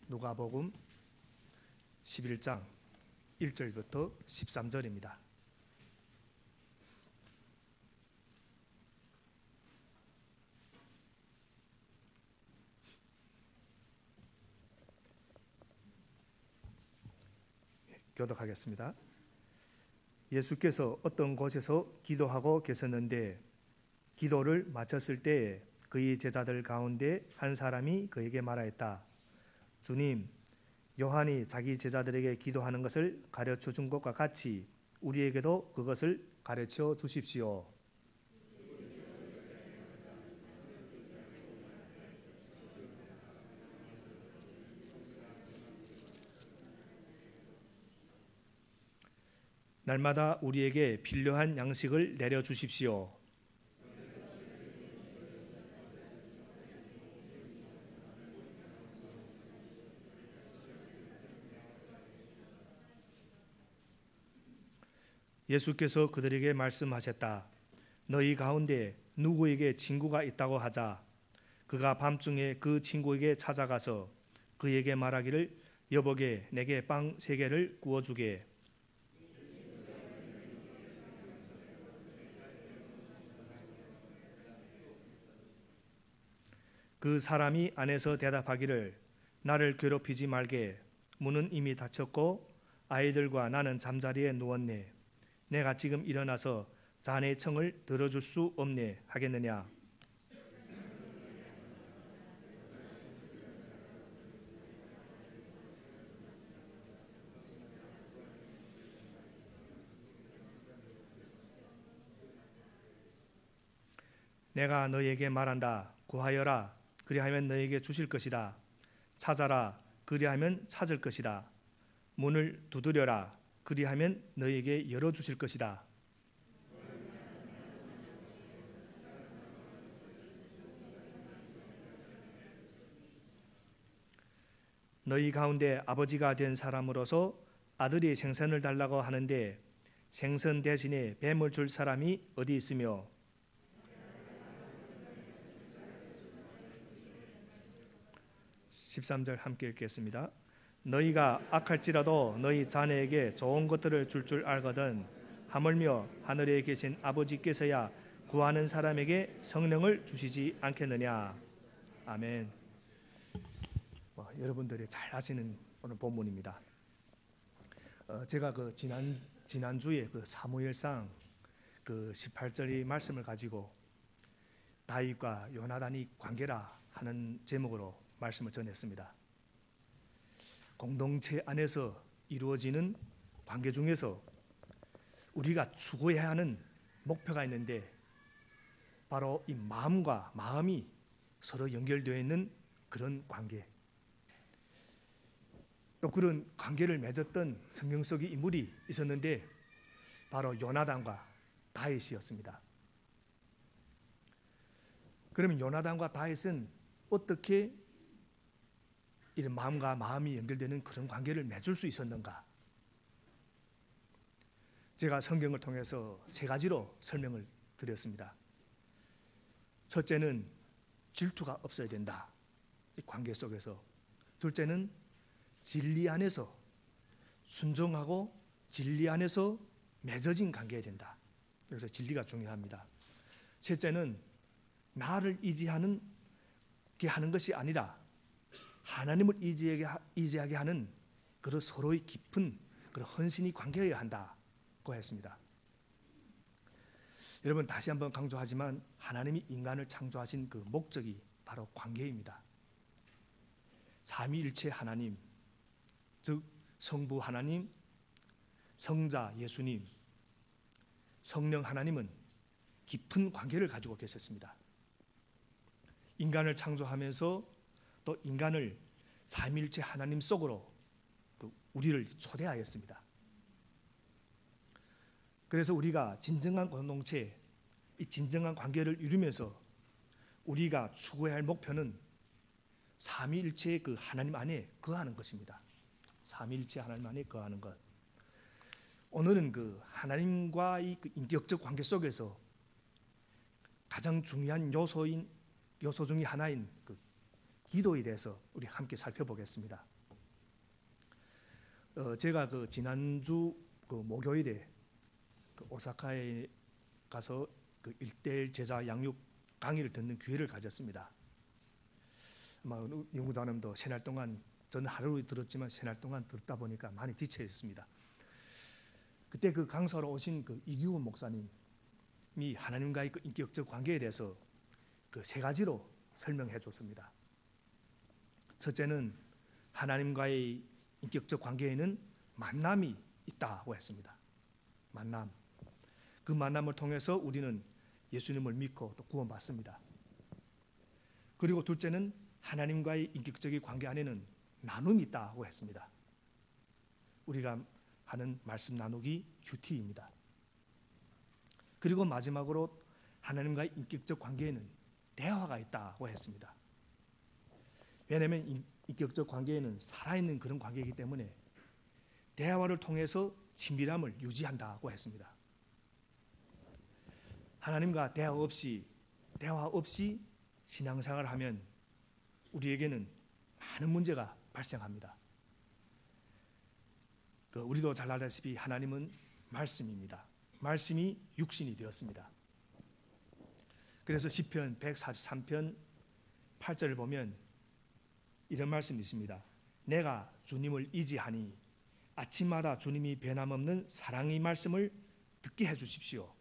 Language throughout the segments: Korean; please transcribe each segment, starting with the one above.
누가복음 11장 1절부터 13절입니다. 교독하겠습니다. 예수께서 어떤 곳에서 기도하고 계셨는데 기도를 마쳤을 때에 그의 제자들 가운데 한 사람이 그에게 말하였다. 주님, 요한이 자기 제자들에게 기도하는 것을 가르쳐 준 것과 같이 우리에게도 그것을 가르쳐 주십시오. 날마다 우리에게 필요한 양식을 내려 주십시오. 예수께서 그들에게 말씀하셨다. 너희 가운데 누구에게 친구가 있다고 하자. 그가 밤중에 그 친구에게 찾아가서 그에게 말하기를 여보게 내게 빵 3개를 구워주게. 그 사람이 안에서 대답하기를 나를 괴롭히지 말게. 문은 이미 닫혔고 아이들과 나는 잠자리에 누웠네. 내가 지금 일어나서 자네 청을 들어줄 수 없네 하겠느냐. 내가 너희에게 말한다. 구하여라. 그리하면 너희에게 주실 것이다. 찾아라. 그리하면 찾을 것이다. 문을 두드려라. 그리하면 너희에게 열어주실 것이다. 너희 가운데 아버지가 된 사람으로서 아들이 생선을 달라고 하는데 생선 대신에 뱀을 줄 사람이 어디 있으며 13절 함께 읽겠습니다. 너희가 악할지라도 너희 자녀에게 좋은 것들을 줄 알거든 하물며 하늘에 계신 아버지께서야 구하는 사람에게 성령을 주시지 않겠느냐. 아멘. 여러분들이 잘 아시는 오늘 본문입니다. 제가 그 지난주에 그 사무엘상 그 18절의 말씀을 가지고 다윗과 요나단이 관계라 하는 제목으로 말씀을 전했습니다. 공동체 안에서 이루어지는 관계 중에서 우리가 추구해야 하는 목표가 있는데 바로 이 마음과 마음이 서로 연결되어 있는 그런 관계, 또 그런 관계를 맺었던 성경 속의 인물이 있었는데 바로 요나단과 다윗이었습니다. 그러면 요나단과 다윗은 어떻게 이런 마음과 마음이 연결되는 그런 관계를 맺을 수 있었는가? 제가 성경을 통해서 3가지로 설명을 드렸습니다. 첫째는 질투가 없어야 된다. 이 관계 속에서. 둘째는 진리 안에서 순종하고 진리 안에서 맺어진 관계가 된다. 그래서 진리가 중요합니다. 셋째는 나를 의지하는 게 하는 것이 아니라 하나님을 의지하게 하는 그런 서로의 깊은 그런 헌신이 관계여야 한다고 했습니다. 여러분 다시 한번 강조하지만 하나님이 인간을 창조하신 그 목적이 바로 관계입니다. 삼위일체 하나님, 즉 성부 하나님, 성자 예수님, 성령 하나님은 깊은 관계를 가지고 계셨습니다. 인간을 창조하면서 또 인간을 삼위일체 하나님 속으로 우리를 초대하였습니다. 그래서 우리가 진정한 공동체, 이 진정한 관계를 이루면서 우리가 추구해야 할 목표는 삼위일체의 그 하나님 안에 거하는 것입니다. 삼위일체 하나님 안에 거하는 것. 오늘은 그 하나님과의 그 인격적 관계 속에서 가장 중요한 요소 중의 하나인 그 기도에 대해서 우리 함께 살펴보겠습니다. 제가 그 지난주 그 목요일에 그 오사카에 가서 그 1:1 제자 양육 강의를 듣는 기회를 가졌습니다. 아마 연구자님도 새날 동안, 저는 하루 들었지만 새날 동안 듣다 보니까 많이 지쳐 있습니다. 그때 그 강사로 오신 그 이규훈 목사님이 하나님과의 그 인격적 관계에 대해서 그 3가지로 설명해 줬습니다. 첫째는 하나님과의 인격적 관계에는 만남이 있다고 했습니다. 만남. 그 만남을 통해서 우리는 예수님을 믿고 또 구원받습니다. 그리고 둘째는 하나님과의 인격적인 관계 안에는 나눔이 있다고 했습니다. 우리가 하는 말씀 나누기 큐티입니다. 그리고 마지막으로 하나님과의 인격적 관계에는 대화가 있다고 했습니다. 왜냐하면 인격적 관계에는 살아있는 그런 관계이기 때문에 대화를 통해서 친밀함을 유지한다고 했습니다. 하나님과 대화 없이 신앙생활을 하면 우리에게는 많은 문제가 발생합니다. 우리도 잘 알다시피 하나님은 말씀입니다. 말씀이 육신이 되었습니다. 그래서 시편 143편 8절을 보면 이런 말씀이 있습니다. 내가 주님을 의지하니 아침마다 주님이 변함없는 사랑의 말씀을 듣게 해주십시오.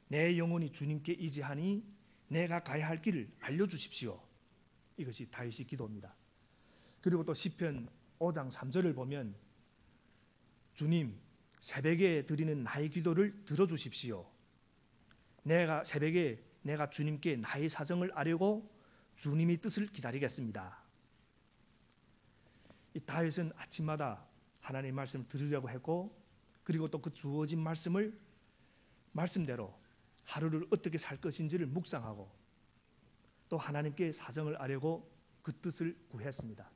내 영혼이 주님께 의지하니 내가 가야 할 길을 알려주십시오. 이것이 다윗의 기도입니다. 그리고 또 시편 5장 3절을 보면 주님, 새벽에 드리는 나의 기도를 들어주십시오. 내가 새벽에 내가 주님께 나의 사정을 아뢰고 주님의 뜻을 기다리겠습니다. 이 다윗은 아침마다 하나님의 말씀을 들으려고 했고, 그리고 또 그 주어진 말씀대로 하루를 어떻게 살 것인지를 묵상하고 또 하나님께 사정을 아뢰고 그 뜻을 구했습니다.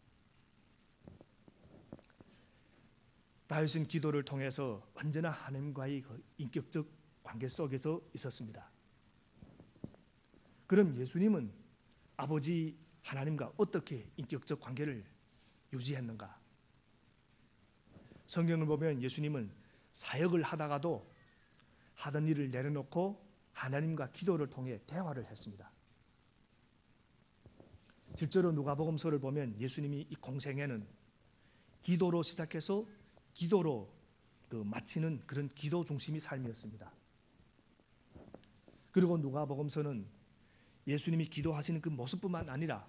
다윗은 기도를 통해서 언제나 하나님과의 그 인격적 관계 속에서 있었습니다. 그럼 예수님은 아버지 하나님과 어떻게 인격적 관계를 유지했는가? 성경을 보면 예수님은 사역을 하다가도 하던 일을 내려놓고 하나님과 기도를 통해 대화를 했습니다. 실제로 누가복음서를 보면 예수님이 이 공생애는 기도로 시작해서 기도로 마치는 그런 기도 중심의 삶이었습니다. 그리고 누가복음서는 예수님이 기도하시는 그 모습뿐만 아니라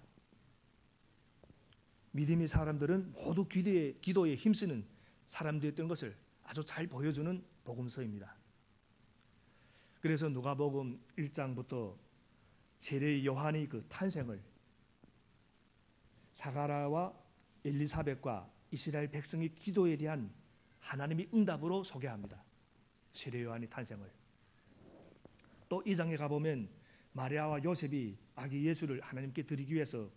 믿음의 사람들은 모두 기도에 힘쓰는 사람들이었던 것을 아주 잘 보여주는 복음서입니다. 그래서 누가복음 1장부터 세례 요한의 그 탄생을 사가랴와 엘리사벳과 이스라엘 백성의 기도에 대한 하나님의 응답으로 소개합니다. 세례 요한의 탄생을. 또 2장에 가보면 마리아와 요셉이 아기 예수를 하나님께 드리기 위해서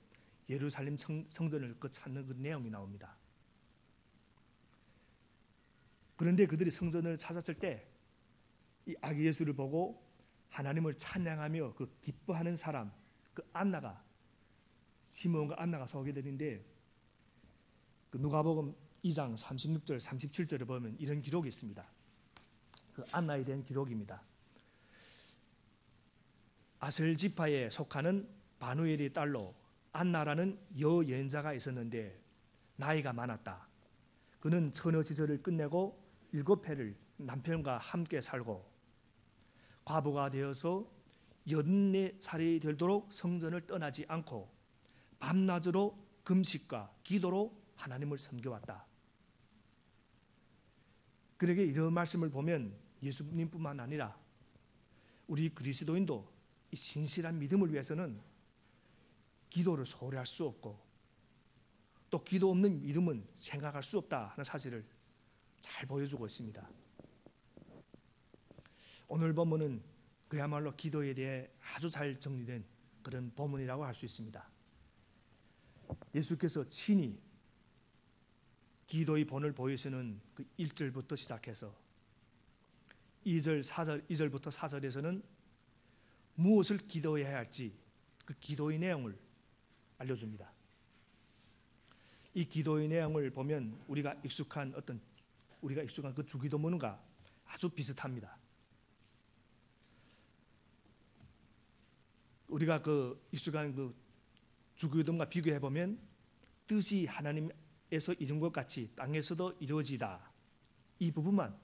예루살렘 성전을 찾는 그 내용이 나옵니다. 그런데 그들이 성전을 찾았을 때 이 아기 예수를 보고 하나님을 찬양하며 그 기뻐하는 사람, 그 안나가, 시므온과 안나가 소개되는데 그 누가복음 2장 36절 37절을 보면 이런 기록이 있습니다. 그 안나에 대한 기록입니다. 아셀 지파에 속하는 바누엘의 딸로 안나라는 여여행자가 있었는데 나이가 많았다. 그는 처녀 시절을 끝내고 7해를 남편과 함께 살고 과부가 되어서 14살이 되도록 성전을 떠나지 않고 밤낮으로 금식과 기도로 하나님을 섬겨왔다. 그러게 이런 말씀을 보면 예수님뿐만 아니라 우리 그리스도인도 이 신실한 믿음을 위해서는 기도를 소홀히 할 수 없고 또 기도 없는 믿음은 생각할 수 없다 하는 사실을 잘 보여주고 있습니다. 오늘 본문은 그야말로 기도에 대해 아주 잘 정리된 그런 본문이라고 할 수 있습니다. 예수께서 친히 기도의 본을 보이시는 그 1절부터 시작해서 2절부터 4절에서는 무엇을 기도해야 할지 그 기도의 내용을 알려줍니다. 이 기도의 내용을 보면 우리가 익숙한 그 주기도문과 아주 비슷합니다. 우리가 그 익숙한 그 주기도문과 비교해 보면 뜻이 하나님에서 이룬 것 같이 땅에서도 이루어지다. 이 부분만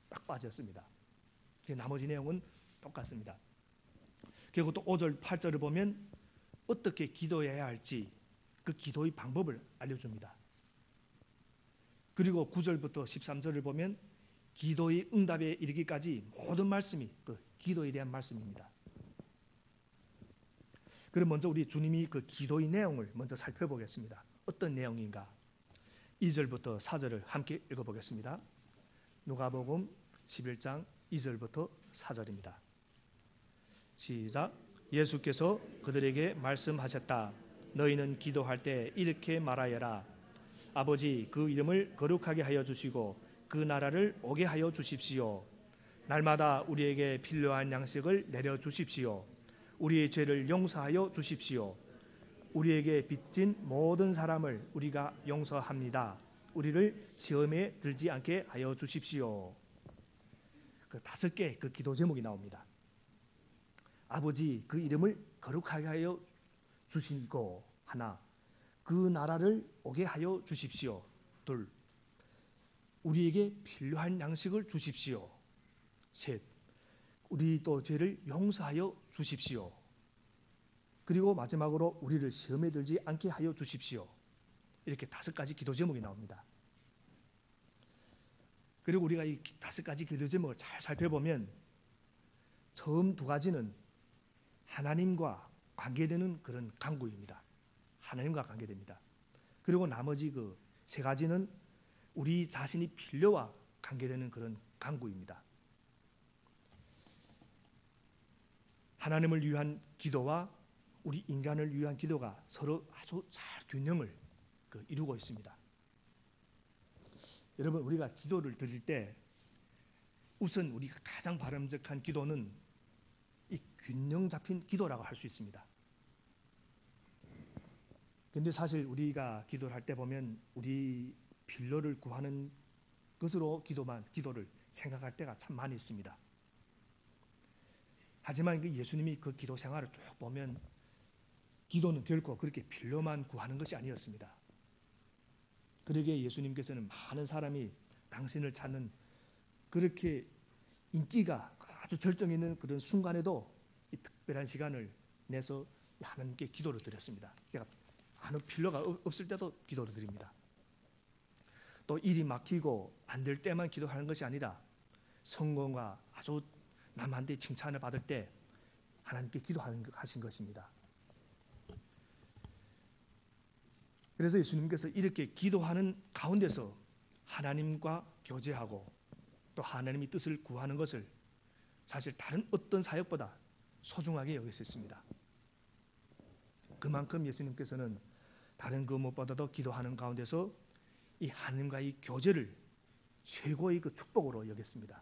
딱 빠졌습니다. 나머지 내용은 똑같습니다. 그리고 또 5절, 8절을 보면 어떻게 기도해야 할지 그 기도의 방법을 알려줍니다. 그리고 9절부터 13절을 보면 기도의 응답에 이르기까지 모든 말씀이 그 기도에 대한 말씀입니다. 그럼 먼저 우리 주님이 그 기도의 내용을 먼저 살펴보겠습니다. 어떤 내용인가? 2절부터 4절을 함께 읽어보겠습니다. 누가복음 11장 2절부터 4절입니다. 시작. 예수께서 그들에게 말씀하셨다. 너희는 기도할 때 이렇게 말하여라. 아버지, 그 이름을 거룩하게 하여 주시고 그 나라를 오게 하여 주십시오. 날마다 우리에게 필요한 양식을 내려 주십시오. 우리의 죄를 용서하여 주십시오. 우리에게 빚진 모든 사람을 우리가 용서합니다. 우리를 시험에 들지 않게 하여 주십시오. 그 5개 그 기도 제목이 나옵니다. 아버지, 그 이름을 거룩하게 하여 주시고 하나, 그 나라를 오게 하여 주십시오. 둘, 우리에게 필요한 양식을 주십시오. 셋, 우리 또 죄를 용서하여 주십시오. 그리고 마지막으로 우리를 시험에 들지 않게 하여 주십시오. 이렇게 5가지 기도 제목이 나옵니다. 그리고 우리가 이 5가지 기도 제목을 잘 살펴보면 처음 2가지는 하나님과 관계되는 그런 간구입니다. 하나님과 관계됩니다. 그리고 나머지 그 3가지는 우리 자신이 필요와 관계되는 그런 간구입니다. 하나님을 위한 기도와 우리 인간을 위한 기도가 서로 아주 잘 균형을 이루고 있습니다. 여러분, 우리가 기도를 드릴 때 우선 우리가 가장 바람직한 기도는 이 균형 잡힌 기도라고 할 수 있습니다. 그런데 사실 우리가 기도를 할 때 보면 우리 필요를 구하는 것으로 기도를 생각할 때가 참 많이 있습니다. 하지만 예수님이 그 기도 생활을 쭉 보면 기도는 결코 그렇게 필요만 구하는 것이 아니었습니다. 그러기에 예수님께서는 많은 사람이 당신을 찾는 그렇게 인기가 아주 절정에 있는 그런 순간에도 이 특별한 시간을 내서 하나님께 기도를 드렸습니다. 그러니까 아무 필요가 없을 때도 기도를 드립니다. 또 일이 막히고 안 될 때만 기도하는 것이 아니라 성공과 아주 남한테 칭찬을 받을 때 하나님께 기도하신 것입니다. 그래서 예수님께서 이렇게 기도하는 가운데서 하나님과 교제하고 또 하나님의 뜻을 구하는 것을 사실 다른 어떤 사역보다 소중하게 여기셨습니다. 그만큼 예수님께서는 다른 그 무엇보다도 기도하는 가운데서 이 하나님과의 교제를 최고의 그 축복으로 여겼습니다.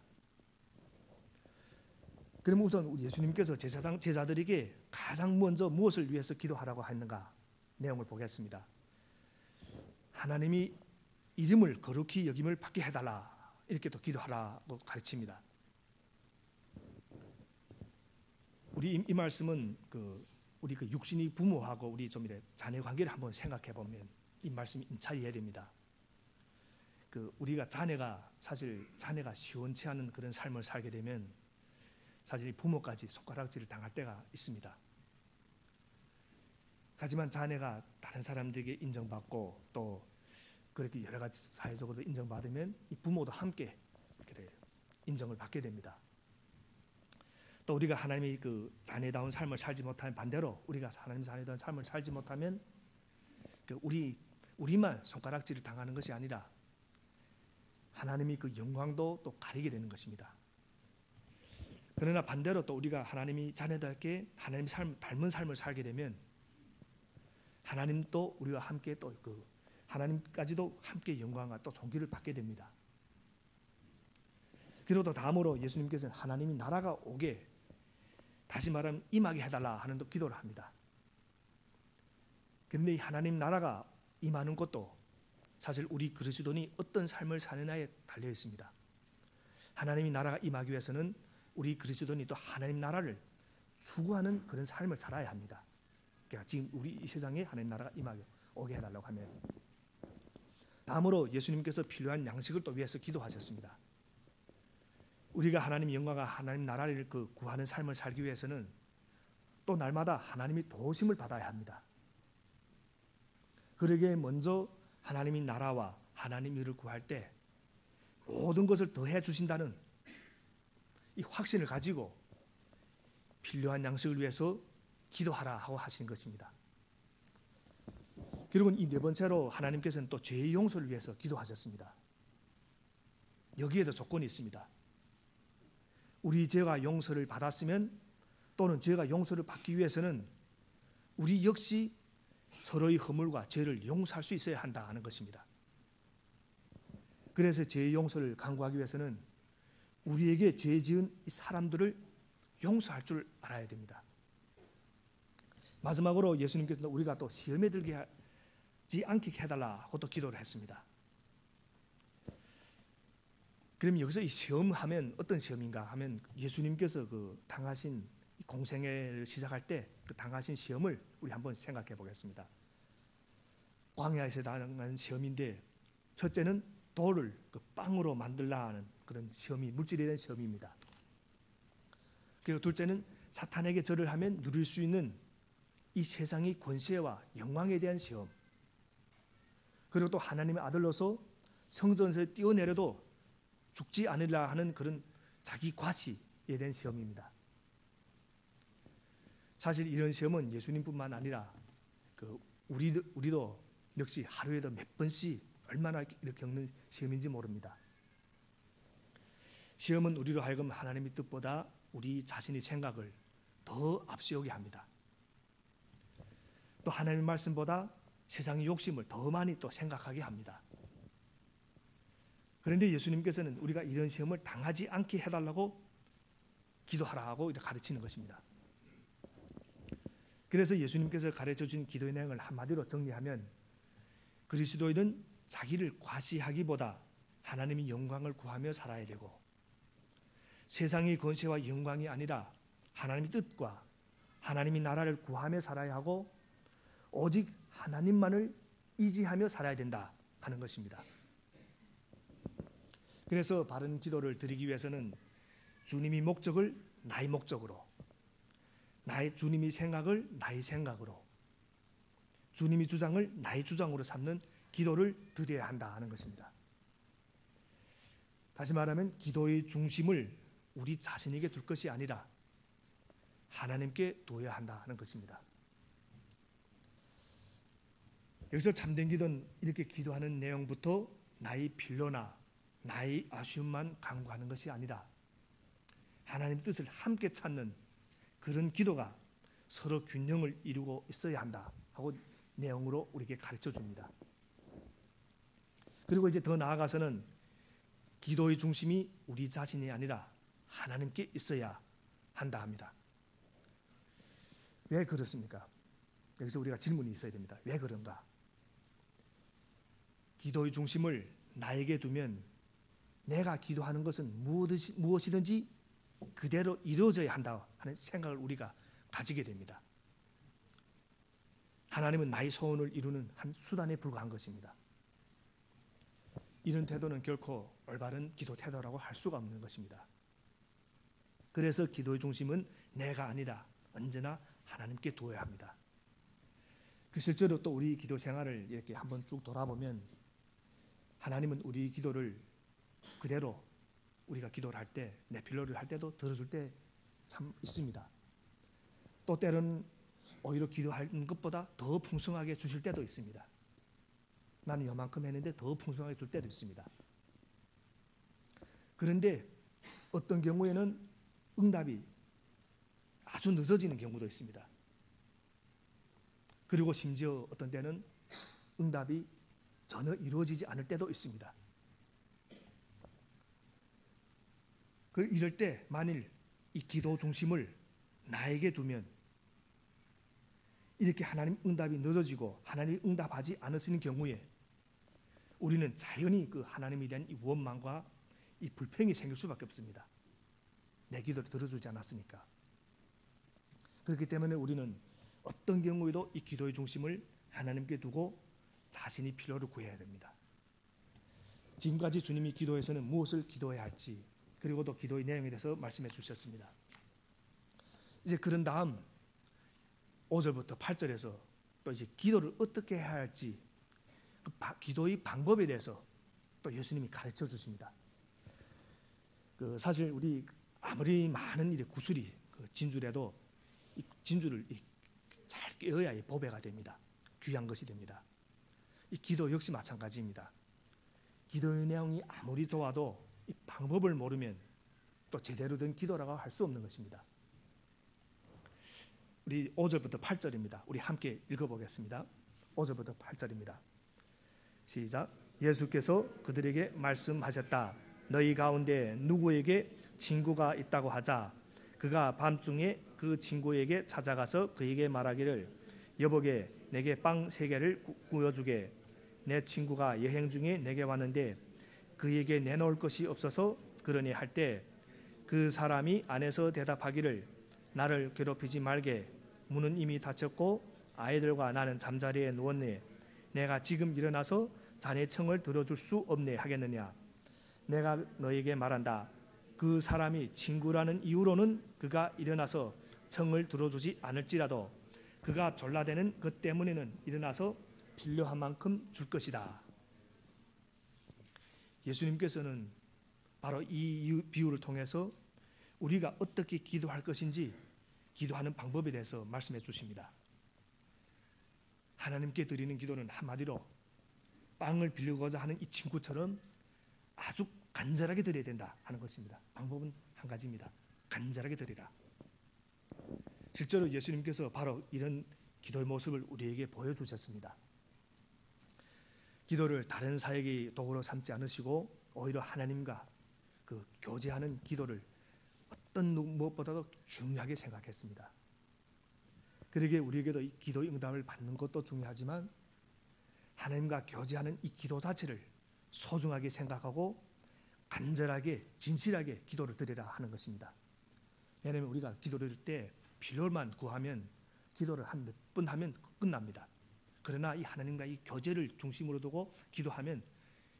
그러면 우선 우리 예수님께서 제자들에게 가장 먼저 무엇을 위해서 기도하라고 했는가 내용을 보겠습니다. 하나님이 이름을 거룩히 여김을 받게 해달라, 이렇게 또 기도하라고 가르칩니다. 우리 이 말씀은 우리 육신의 부모하고 우리 좀 이래 자녀 관계를 한번 생각해 보면 이 말씀이 임차해야 됩니다. 우리가 사실 자녀가 시원치 않은 그런 삶을 살게 되면 사실 부모까지 손가락질을 당할 때가 있습니다. 하지만 자녀가 다른 사람들에게 인정받고 또 그렇게 여러 가지 사회적으로 인정받으면 이 부모도 함께 인정을 받게 됩니다. 또 우리가 하나님의 그 자녀다운 삶을 살지 못하면 반대로 우리가 하나님 자녀다운 삶을 살지 못하면 우리만 손가락질을 당하는 것이 아니라 하나님이 그 영광도 또 가리게 되는 것입니다. 그러나 반대로 또 우리가 하나님이 자녀답게 하나님 닮은 삶을 살게 되면 하나님도 우리와 함께 또 하나님까지도 함께 영광과 또 존귀를 받게 됩니다. 그리고 또 다음으로 예수님께서는 하나님이 나라가 오게, 다시 말하면 임하게 해달라 하는 또 기도를 합니다. 그런데 이 하나님 나라가 임하는 것도 사실 우리 그리스도인이 어떤 삶을 사느냐에 달려 있습니다. 하나님의 나라가 임하기 위해서는 우리 그리스도인이 또 하나님 나라를 추구하는 그런 삶을 살아야 합니다. 그러니까 지금 우리 이 세상에 하나님 나라가 임하게 오게 해달라고 하면, 다음으로 예수님께서 필요한 양식을 또 위해서 기도하셨습니다. 우리가 하나님의 영광과 하나님 나라를 구하는 삶을 살기 위해서는 또 날마다 하나님의 도우심을 받아야 합니다. 그러기에 먼저 하나님의 나라와 하나님의 일을 구할 때 모든 것을 더해 주신다는 이 확신을 가지고 필요한 양식을 위해서 기도하라 하고 하신 것입니다. 그리고 이 네 번째로 하나님께서는 또 죄의 용서를 위해서 기도하셨습니다. 여기에도 조건이 있습니다. 우리 죄가 용서를 받았으면, 또는 죄가 용서를 받기 위해서는 우리 역시 서로의 허물과 죄를 용서할 수 있어야 한다 하는 것입니다. 그래서 죄의 용서를 강구하기 위해서는 우리에게 죄 지은 이 사람들을 용서할 줄 알아야 됩니다. 마지막으로 예수님께서는 우리가 또 시험에 들게 하지 않게 해달라고 또 기도를 했습니다. 그럼 여기서 이 시험하면 어떤 시험인가 하면, 예수님께서 당하신 공생애를 시작할 때 당하신 시험을 우리 한번 생각해 보겠습니다. 광야에서 당한 시험인데, 첫째는 돌을 빵으로 만들라 하는 그런 시험이, 물질에 대한 시험입니다. 그리고 둘째는 사탄에게 절을 하면 누릴 수 있는 이 세상의 권세와 영광에 대한 시험, 그리고 또 하나님의 아들로서 성전에서 뛰어내려도 죽지 않으려 하는 그런 자기 과시에 대한 시험입니다. 사실 이런 시험은 예수님뿐만 아니라 우리도 역시 하루에도 몇 번씩 얼마나 이렇게 겪는 시험인지 모릅니다. 시험은 우리로 하여금 하나님의 뜻보다 우리 자신의 생각을 더 앞세우게 합니다. 또 하나님의 말씀보다 세상의 욕심을 더 많이 또 생각하게 합니다. 그런데 예수님께서는 우리가 이런 시험을 당하지 않게 해달라고 기도하라고 이렇게 가르치는 것입니다. 그래서 예수님께서 가르쳐 준 기도의 내용을 한마디로 정리하면, 그리스도인은 자기를 과시하기보다 하나님의 영광을 구하며 살아야 되고, 세상의 권세와 영광이 아니라 하나님의 뜻과 하나님의 나라를 구하며 살아야 하고, 오직 하나님만을 의지하며 살아야 된다 하는 것입니다. 그래서 바른 기도를 드리기 위해서는 주님의 목적을 나의 목적으로, 주님의 생각을 나의 생각으로, 주님의 주장을 나의 주장으로 삼는 기도를 드려야 한다 하는 것입니다. 다시 말하면 기도의 중심을 우리 자신에게 둘 것이 아니라 하나님께 둬야 한다 하는 것입니다. 여기서 참된 기도는 이렇게 기도하는 내용부터 나의 필요나 나의 아쉬움만 간구하는 것이 아니라 하나님 뜻을 함께 찾는 그런 기도가 서로 균형을 이루고 있어야 한다 하고 내용으로 우리에게 가르쳐 줍니다. 그리고 이제 더 나아가서는 기도의 중심이 우리 자신이 아니라 하나님께 있어야 한다 합니다. 왜 그렇습니까? 여기서 우리가 질문이 있어야 됩니다. 왜 그런가? 기도의 중심을 나에게 두면 내가 기도하는 것은 무엇이든지 그대로 이루어져야 한다 하는 생각을 우리가 가지게 됩니다. 하나님은 나의 소원을 이루는 한 수단에 불과한 것입니다. 이런 태도는 결코 올바른 기도 태도라고 할 수가 없는 것입니다. 그래서 기도의 중심은 내가 아니라 언제나 하나님께 두어야 합니다. 실제로 또 우리 기도 생활을 이렇게 한번 쭉 돌아보면, 하나님은 우리 기도를 그대로 우리가 기도를 할 때, 내 필요를 할 때도 들어줄 때 참 있습니다. 또 때로는 오히려 기도하는 것보다 더 풍성하게 주실 때도 있습니다. 나는 요만큼 했는데 더 풍성하게 줄 때도 있습니다. 그런데 어떤 경우에는 응답이 아주 늦어지는 경우도 있습니다. 그리고 심지어 어떤 때는 응답이 전혀 이루어지지 않을 때도 있습니다. 이럴 때 만일 이 기도 중심을 나에게 두면 이렇게 하나님 응답이 늦어지고 하나님 응답하지 않으시는 경우에 우리는 자연히 그 하나님에 대한 이 원망과 이 불평이 생길 수밖에 없습니다. 내 기도를 들어주지 않았으니까. 그렇기 때문에 우리는 어떤 경우에도 이 기도의 중심을 하나님께 두고 자신이 필요를 구해야 됩니다. 지금까지 주님이 기도에서는 무엇을 기도해야 할지, 그리고 또 기도의 내용에 대해서 말씀해 주셨습니다. 이제 그런 다음 5절부터 8절에서 또 이제 기도를 어떻게 해야 할지, 그 기도의 방법에 대해서 또 예수님이 가르쳐 주십니다. 그 사실 우리 아무리 많은 일의 구슬이 진주라도 이 진주를 잘 깨어야 보배가 됩니다. 귀한 것이 됩니다. 이 기도 역시 마찬가지입니다. 기도의 내용이 아무리 좋아도 이 방법을 모르면 또 제대로 된 기도라고 할 수 없는 것입니다. 우리 5절부터 8절입니다. 우리 함께 읽어보겠습니다. 5절부터 8절입니다. 시작. 예수께서 그들에게 말씀하셨다. 너희 가운데 누구에게 친구가 있다고 하자. 그가 밤중에 그 친구에게 찾아가서 그에게 말하기를 여보게 내게 빵 3개를 구워주게. 내 친구가 여행 중에 내게 왔는데 그에게 내놓을 것이 없어서 그러니 할 때 그 사람이 안에서 대답하기를 나를 괴롭히지 말게. 문은 이미 닫혔고 아이들과 나는 잠자리에 누웠네. 내가 지금 일어나서 자네 청을 들어줄 수 없네 하겠느냐. 내가 너에게 말한다. 그 사람이 친구라는 이유로는 그가 일어나서 청을 들어주지 않을지라도 그가 졸라대는 것 때문에는 일어나서 필요한 만큼 줄 것이다. 예수님께서는 바로 이 비유를 통해서 우리가 어떻게 기도할 것인지 기도하는 방법에 대해서 말씀해 주십니다. 하나님께 드리는 기도는 한마디로 빵을 빌리고자 하는 이 친구처럼 아주 간절하게 드려야 된다 하는 것입니다. 방법은 한 가지입니다. 간절하게 드리라. 실제로 예수님께서 바로 이런 기도의 모습을 우리에게 보여주셨습니다. 기도를 다른 사역의 도구로 삼지 않으시고 오히려 하나님과 그 교제하는 기도를 어떤 무엇보다도 중요하게 생각했습니다. 그러기에 우리에게도 이 기도의 응답을 받는 것도 중요하지만 하나님과 교제하는 이 기도 자체를 소중하게 생각하고 간절하게 진실하게 기도를 드리라 하는 것입니다. 왜냐하면 우리가 기도를 드릴 때 필요만 구하면 기도를 한 몇 번 하면 끝납니다. 그러나 이 하나님과 이 교제를 중심으로 두고 기도하면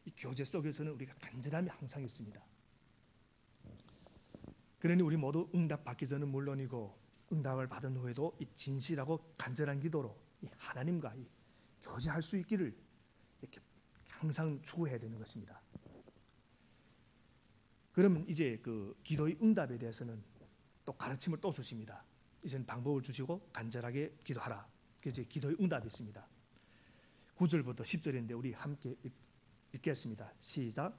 이 교제 속에서는 우리가 간절함이 항상 있습니다. 그러니 우리 모두 응답 받기 전은 물론이고 응답을 받은 후에도 이 진실하고 간절한 기도로 이 하나님과 이 교제할 수 있기를 이렇게 항상 추구해야 되는 것입니다. 그러면 이제 그 기도의 응답에 대해서는 또 가르침을 또 주십니다. 이제는 방법을 주시고 간절하게 기도하라. 이제 기도의 응답이 있습니다. 9절부터 10절인데 우리 함께 읽겠습니다. 시작.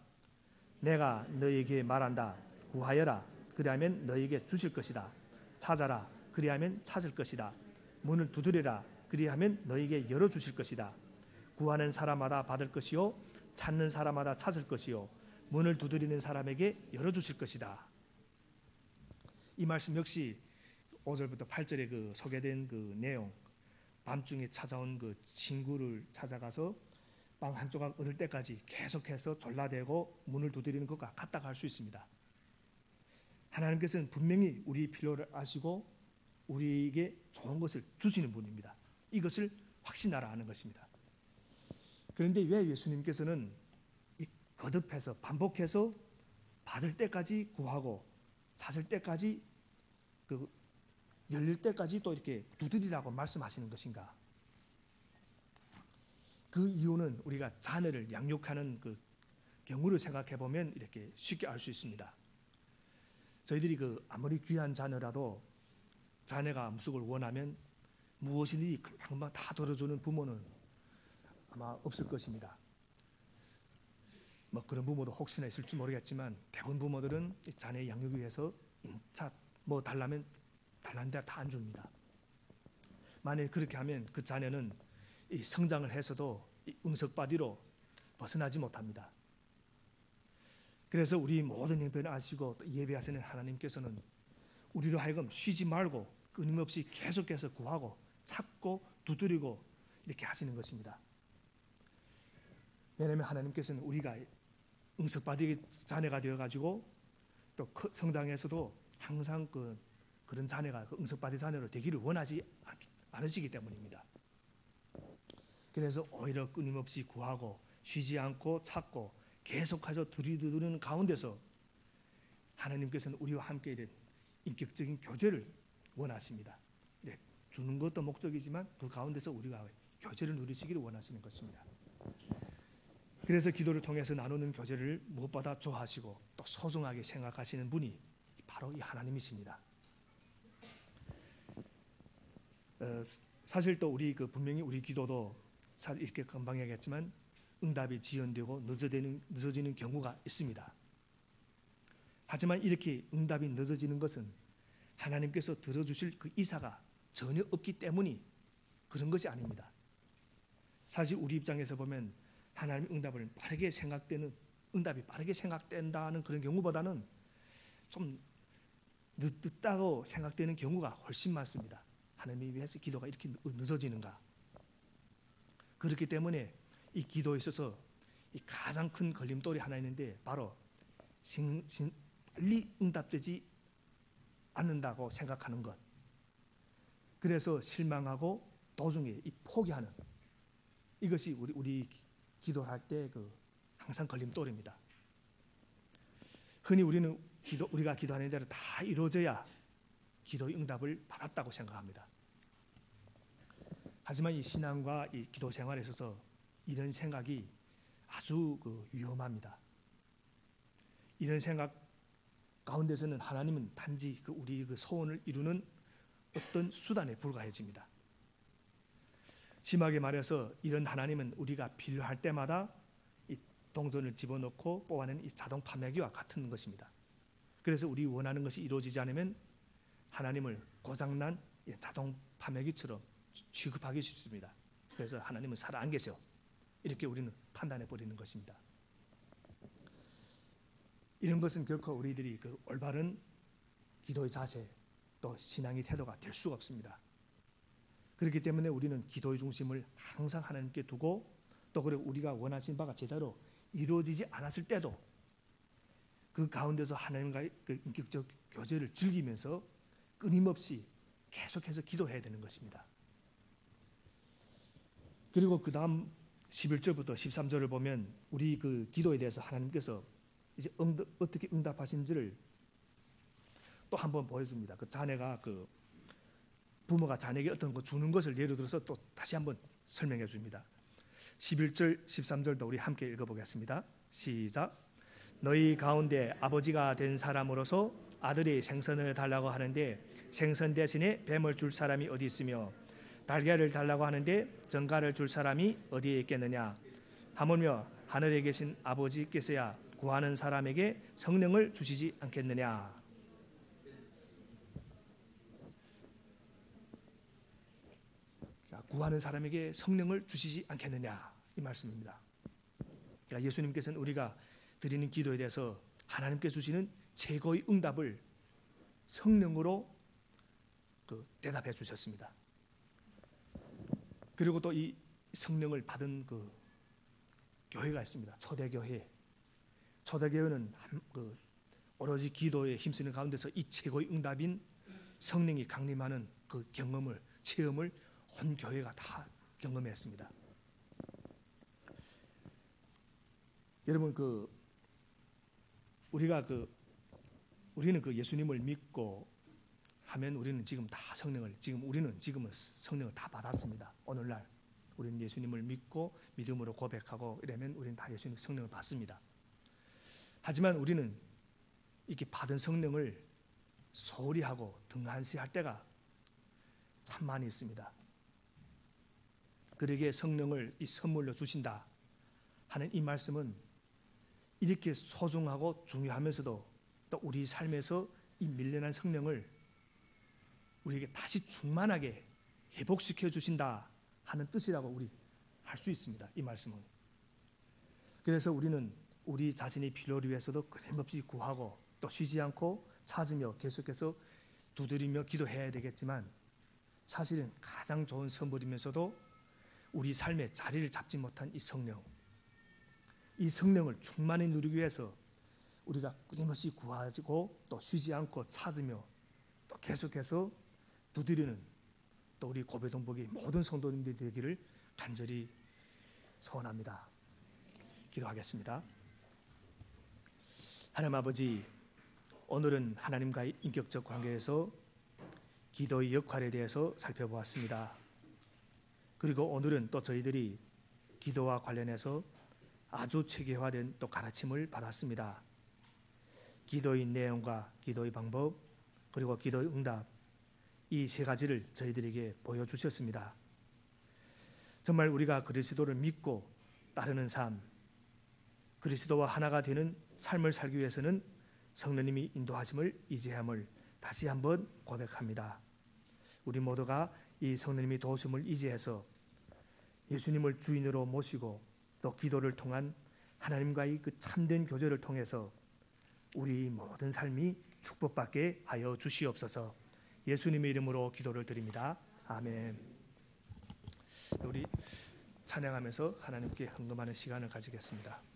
내가 너에게 말한다. 구하여라. 그리하면 너에게 주실 것이다. 찾아라. 그리하면 찾을 것이다. 문을 두드리라. 그리하면 너에게 열어주실 것이다. 구하는 사람마다 받을 것이요 찾는 사람마다 찾을 것이요 문을 두드리는 사람에게 열어주실 것이다. 이 말씀 역시 5절부터 8절에 그 소개된 그 내용, 밤중에 찾아온 그 친구를 찾아가서 빵 한 조각 얻을 때까지 계속해서 졸라대고 문을 두드리는 것과 같다고 할 수 있습니다. 하나님께서는 분명히 우리 필요를 아시고 우리에게 좋은 것을 주시는 분입니다. 이것을 확신하라 하는 것입니다. 그런데 왜 예수님께서는 거듭해서 반복해서 받을 때까지 구하고 찾을 때까지 그 열릴 때까지 또 이렇게 두드리라고 말씀하시는 것인가? 그 이유는 우리가 자녀를 양육하는 그 경우를 생각해 보면 이렇게 쉽게 알 수 있습니다. 저희들이 그 아무리 귀한 자녀라도 자녀가 무엇을 원하면 무엇이든지 금방 다 들어주는 부모는 아마 없을 것입니다. 뭐 그런 부모도 혹시나 있을지 모르겠지만 대부분 부모들은 자녀의 양육을 위해서 인차 뭐 달라면 달라는 대로 다 안 줍니다. 만일 그렇게 하면 그 자녀는 이 성장을 해서도 이 응석바디로 벗어나지 못합니다. 그래서 우리 모든 형편을 아시고 또 예배하시는 하나님께서는 우리로 하여금 쉬지 말고 끊임없이 계속해서 구하고 찾고 두드리고 이렇게 하시는 것입니다. 왜냐하면 하나님께서는 우리가 응석받은 자녀가 되어가지고 또 성장에서도 항상 그런 자녀가 응석받은 자녀로 되기를 원하지 않으시기 때문입니다. 그래서 오히려 끊임없이 구하고 쉬지 않고 찾고 계속해서 두리두드리는 가운데서 하나님께서는 우리와 함께 이런 인격적인 교제를 원하십니다. 주는 것도 목적이지만 그 가운데서 우리가 교제를 누리시기를 원하시는 것입니다. 그래서 기도를 통해서 나누는 교제를 무엇보다 좋아하시고 또 소중하게 생각하시는 분이 바로 이 하나님이십니다. 사실 또 우리 분명히 우리 기도도 사실 이렇게 금방 얘기했지만 응답이 지연되고 늦어지는 경우가 있습니다. 하지만 이렇게 응답이 늦어지는 것은 하나님께서 들어주실 그 이사가 전혀 없기 때문이 그런 것이 아닙니다. 사실 우리 입장에서 보면 하나님 응답이 빠르게 생각된다는 그런 경우보다는 좀 늦다고 생각되는 경우가 훨씬 많습니다. 하나님이 왜 기도가 이렇게 늦어지는가? 그렇기 때문에 이 기도에 있어서 이 가장 큰 걸림돌이 하나 있는데 바로 빨리 응답되지 않는다고 생각하는 것. 그래서 실망하고 도중에 포기하는 이것이 우리 기도할 때 항상 걸림돌입니다. 흔히 우리가 기도하는 대로 다 이루어져야 기도의 응답을 받았다고 생각합니다. 하지만 이 신앙과 이 기도 생활에 있어서 이런 생각이 아주 위험합니다. 이런 생각 가운데서는 하나님은 단지 우리 소원을 이루는 어떤 수단에 불과해집니다. 심하게 말해서 이런 하나님은 우리가 필요할 때마다 이 동전을 집어넣고 뽑아내는 이 자동 판매기와 같은 것입니다. 그래서 우리 원하는 것이 이루어지지 않으면 하나님을 고장난 자동 판매기처럼 취급하기 쉽습니다. 그래서 하나님은 살아 안 계셔. 이렇게 우리는 판단해 버리는 것입니다. 이런 것은 결코 우리들이 올바른 기도의 자세 또 신앙의 태도가 될 수가 없습니다. 그렇기 때문에 우리는 기도의 중심을 항상 하나님께 두고 또 그리고 우리가 원하신 바가 제대로 이루어지지 않았을 때도 그 가운데서 하나님과의 인격적 교제를 즐기면서 끊임없이 계속해서 기도해야 되는 것입니다. 그리고 그 다음 11절부터 13절을 보면 우리 기도에 대해서 하나님께서 이제 어떻게 응답하신지를 또 한번 보여줍니다. 자녀가 부모가 자녀에게 어떤 거 주는 것을 예를 들어서 또 다시 한번 설명해 줍니다. 11절 13절도 우리 함께 읽어보겠습니다. 시작. 너희 가운데 아버지가 된 사람으로서 아들이 생선을 달라고 하는데 생선 대신에 뱀을 줄 사람이 어디 있으며 달걀을 달라고 하는데 전갈을 줄 사람이 어디에 있겠느냐. 하물며 하늘에 계신 아버지께서야 구하는 사람에게 성령을 주시지 않겠느냐. 구하는 사람에게 성령을 주시지 않겠느냐 이 말씀입니다. 그러니까 예수님께서는 우리가 드리는 기도에 대해서 하나님께 주시는 최고의 응답을 성령으로 대답해 주셨습니다. 그리고 또 이 성령을 받은 교회가 있습니다. 초대교회. 초대교회는 오로지 기도에 힘쓰는 가운데서 이 최고의 응답인 성령이 강림하는 그 체험을 온 교회가 다 경험했습니다. 여러분 우리는 예수님을 믿고 하면 우리는 지금은 성령을 다 받았습니다. 오늘날 우리는 예수님을 믿고 믿음으로 고백하고 이러면 우리는 다 예수님 성령을 받습니다. 하지만 우리는 이렇게 받은 성령을 소홀히 하고 등한시할 때가 참 많이 있습니다. 그에게 성령을 이 선물로 주신다 하는 이 말씀은 이렇게 소중하고 중요하면서도 또 우리 삶에서 이 밀려난 성령을 우리에게 다시 충만하게 회복시켜 주신다 하는 뜻이라고 우리 할 수 있습니다. 이 말씀은. 그래서 우리는 우리 자신의 필요를 위해서도 끊임없이 구하고 또 쉬지 않고 찾으며 계속해서 두드리며 기도해야 되겠지만 사실은 가장 좋은 선물이면서도 우리 삶에 자리를 잡지 못한 이 성령, 이 성령을 충만히 누리기 위해서 우리가 끊임없이 구하고 또 쉬지 않고 찾으며 또 계속해서 두드리는 또 우리 고배동복이 모든 성도님들이 되기를 간절히 소원합니다. 기도하겠습니다. 하나님 아버지, 오늘은 하나님과의 인격적 관계에서 기도의 역할에 대해서 살펴보았습니다. 그리고 오늘은 또 저희들이 기도와 관련해서 아주 체계화된 또 가르침을 받았습니다. 기도의 내용과 기도의 방법 그리고 기도의 응답, 이 세 가지를 저희들에게 보여주셨습니다. 정말 우리가 그리스도를 믿고 따르는 삶, 그리스도와 하나가 되는 삶을 살기 위해서는 성령님이 인도하심을 의지함을 다시 한번 고백합니다. 우리 모두가 이 성령님이 도우심을 의지해서 예수님을 주인으로 모시고 또 기도를 통한 하나님과의 그 참된 교제를 통해서 우리 모든 삶이 축복받게 하여 주시옵소서. 예수님의 이름으로 기도를 드립니다. 아멘. 우리 찬양하면서 하나님께 헌금하는 시간을 가지겠습니다.